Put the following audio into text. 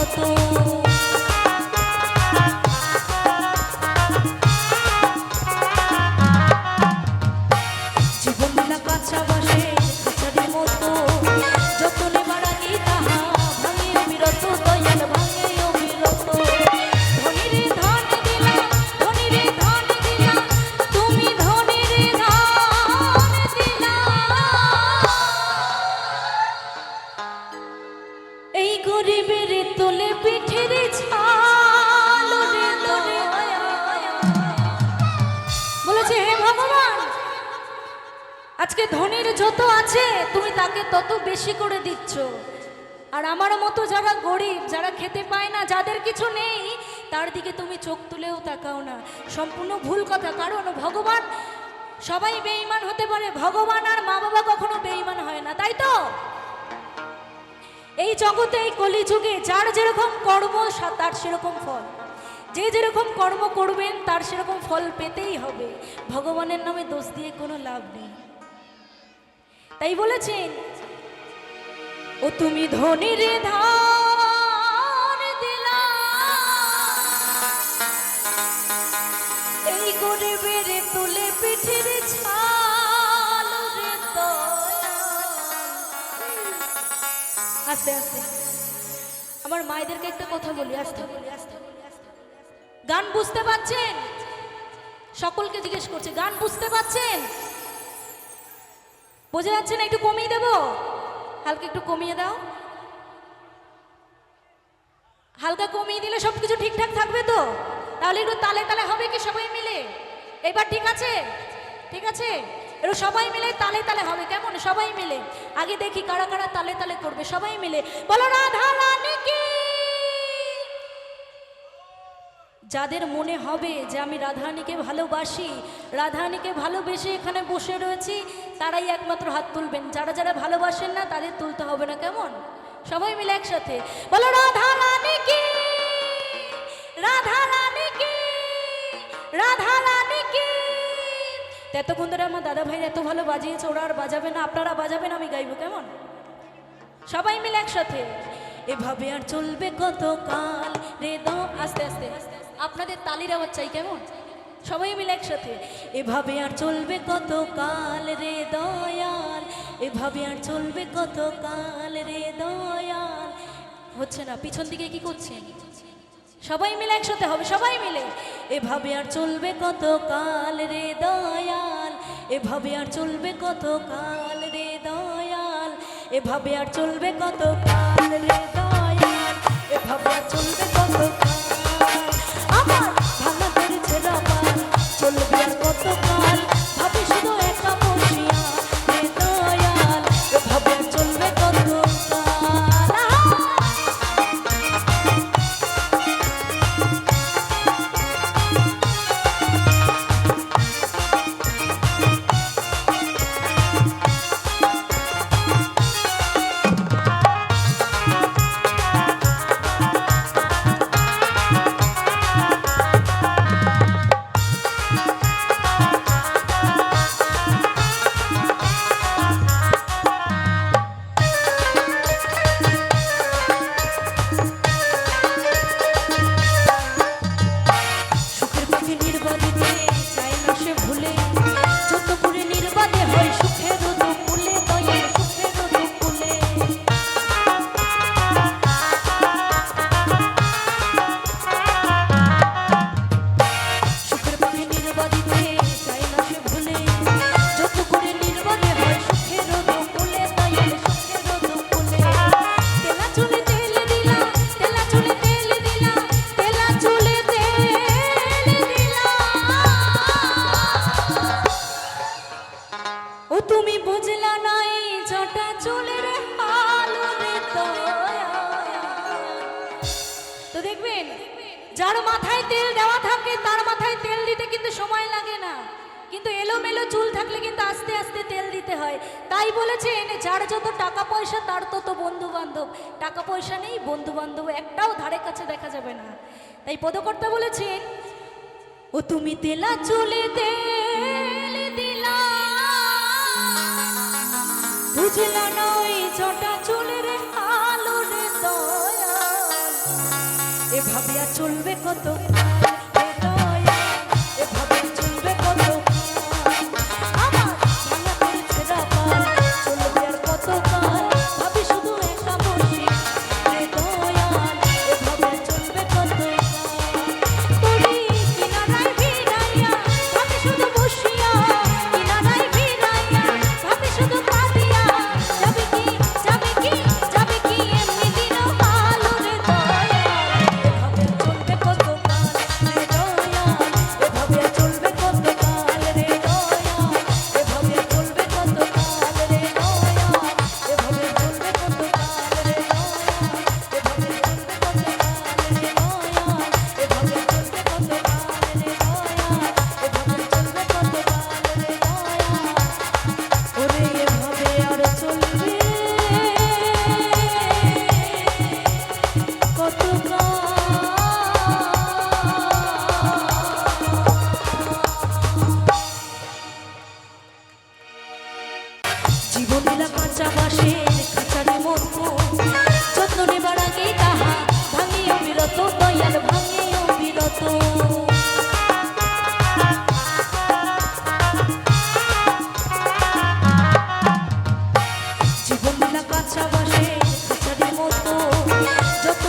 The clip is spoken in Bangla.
অবিরত। জীবন দিলা কাঁচা বাসে কাছারি মতো, যতনে বাড়ানি তাহা ভাঙে অবিরত, দয়াল ভাঙে অবিরত। ধনীরে ধন দিলা, ধনীরে ধন দিলা, তুমি ধনীরে ধন দিলা। এই গরিবের তোলে পিঠের ছাল রে দয়া। বলেছে হে ভগবান, আজকে ধনীর যত আছে তুমি তাকে তত বেশি করে দিচ্ছ, আর আমার মতো যারা গরিব, যারা খেতে পায় না, যাদের কিছু নেই, তার দিকে তুমি চোখ তুলেও তাকাও না। সম্পূর্ণ ভুল কথা। কারণ ভগবান, সবাই বেঈমান হতে পারে, ভগবান আর মা বাবা কখনো বেঈমান হয় না, তাই তো? এই জগতে, এই কলিযুগে যার যেরকম কর্ম তার সেরকম ফল। যে যেরকম কর্ম করবেন তার সেরকম ফল পেতেই হবে। ভগবানের নামে দোষ দিয়ে কোনো লাভ নেই। তাই বলেছেন, ও তুমি ধনীর ধার দিলা, এই গরিবের তুলে পিঠের ছাল রে দয়াল। আস্তে আস্তে আমার মায়েদেরকে একটা কথা বলি, আস্তে বলি, আস্তে বলি। গান বুঝতে পাচ্ছেন? সকলকে জিজ্ঞেস করছে, গান বুঝতে পাচ্ছেন? বোঝা যাচ্ছে না? একটু কমিয়ে দেবো? হালকা একটু কমিয়ে দাও। হালকা কমিয়ে দিলে সবকিছু ঠিকঠাক থাকবে তো? তাহলে একটু তালে তালে হবে কি সবাই মিলে? এবার ঠিক আছে? ঠিক আছে, একটু সবাই মিলে তালে তালে হবে, কেমন? সবাই মিলে আগে দেখি কারা কারা তালে তালে করবে। সবাই মিলে বলো রাধা রানী কি। যাদের মনে হবে যে আমি রাধারানীকে ভালোবাসি, রাধারানীকে ভালোবেসে এখানে বসে রয়েছি, তারাই একমাত্র হাত তুলবেন। যারা যারা ভালোবাসেন না তাদের তুলতে হবে না, কেমন? সবাই মিলে একসাথে বলো রাধা রানী কি, রাধা রানী কি, রাধা রানী কি। এতক্ষণ ধরে আমার দাদা ভাই এত ভালো বাজিয়েছে, ওরা আর বাজাবে না, আপনারা বাজাবেন, আমি গাইবো, কেমন? সবাই মিলে একসাথে। এভাবে আর চলবে কত কাল রে দ। আস্তে আস্তে আপনাদের তালির আওয়াজ চাই, কেমন? সবাই মিলে একসাথে। এভাবে আর চলবে কত কাল রে দয়াল, এভাবে আর চলবে কত কাল রে দয়াল। হচ্ছে না, পিছন দিকে কি করছেন? সবাই মিলে একসাথে হবে, সবাই মিলে। এভাবে আর চলবে কত কাল রে দয়াল, এভাবে আর চলবে কত কাল রে দয়াল, এভাবে আর চলবে কত কাল রে দয়াল, এভাবে আর চলবে কত কাল। আমার ভাঙাদের ছেড়া পাল চলবে আর কত কাল, ভাবে শুধু একা বসিয়া রে দয়াল, এভাবে আর চলবে কত কাল। যার মাথায় তেল দেওয়া থাকে তার মাথায় তেল দিতে কিন্তু সময় লাগে না, কিন্তু এলোমেলো চুল থাকলে কিন্তু আস্তে আস্তে তেল দিতে হয়। তাই বলেছেন যার যত টাকা পয়সা তার তত বন্ধু বান্ধব। টাকা পয়সা নেই, বন্ধু বান্ধব একটাও ধারে কাছে দেখা যাবে না। তাই পদকর্তা বলেছেন, ও তুমি তেলা চুলে তেল দিলা, বুঝলা নয় জটা চুলের আলো রে দয়াল। এভাবে আর চলবে কত এ দয়াল, এভাবে চলবে কত আমার ভাঙা করেছে রাপাল, চলবে আর কত কাল ভাবি শুধু একা বসে এ দয়াল, এভাবে চলবে কত তোরে কিনারায় ভিড়াইয়া ভাবি শুধু বসিয়া, কিনারায় ভিড়াইয়া ভাবি শুধু কাঁদিয়া, যাবে কি যাবে কি যাবে কি এমনি দিন ভালো রে দয়াল, এভাবে চলবে কত কাল রে দয়াল, এভাবে চলবে কত কাল রে দয়াল, এভাবে চলবে কত কাল রে দয়াল, এভাবে চলবে কত কাল রে দয়াল, এভাবে চলবে কত কাল রে দয়াল, এভাবে চলবে কত কাল রে দয়াল, এভাবে চলবে কত কাল রে দয়াল, ওরে এভাবে আর চলবে কত জীবন দিলা কাঁচা বাঁশের খাঁচারে মরবো, যত্ন নেবার আগে তাহা ভাঙিও বিরত দয়াল, ভাঙিও বিরত জীবন দিলা কাঁচা বাঁশের খাঁচারে মতো, যত্ন